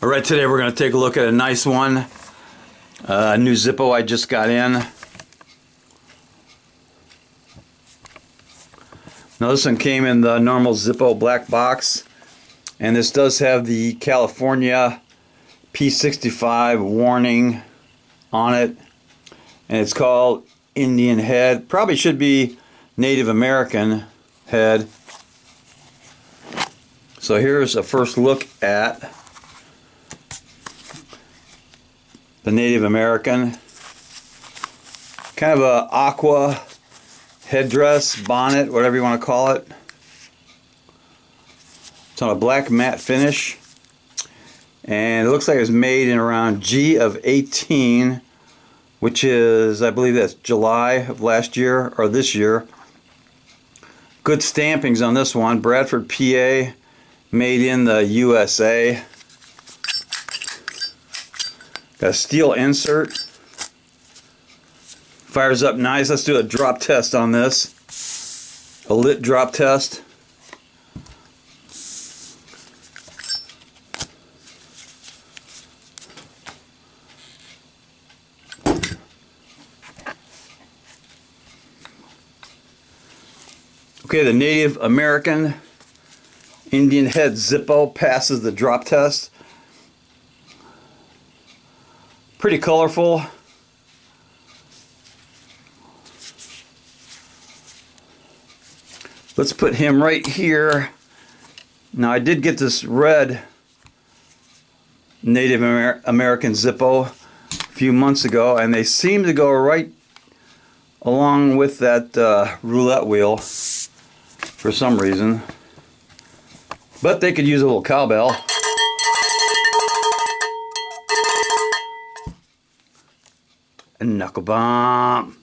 Alright, today we're going to take a look at a nice one. A new Zippo I just got in. Now this one came in the normal Zippo black box. And this does have the California P65 warning on it. And it's called Indian head. Probably should be Native American head. So here's a first look at the Native American. Kind of a aqua headdress, bonnet, whatever you want to call it. It's on a black matte finish. And it looks like it was made in around G of 18, which is, I believe that's July of last year or this year. Good stampings on this one. Bradford, PA, made in the USA. Got a steel insert. Fires up nice. Let's do a drop test on this. A lit drop test. Okay, the Native American Indian head Zippo passes the drop test. Pretty colorful. Let's put him right here. Now I did get this red Native American Zippo a few months ago, and they seem to go right along with that roulette wheel for some reason. But they could use a little cowbell. A knuckle bomb.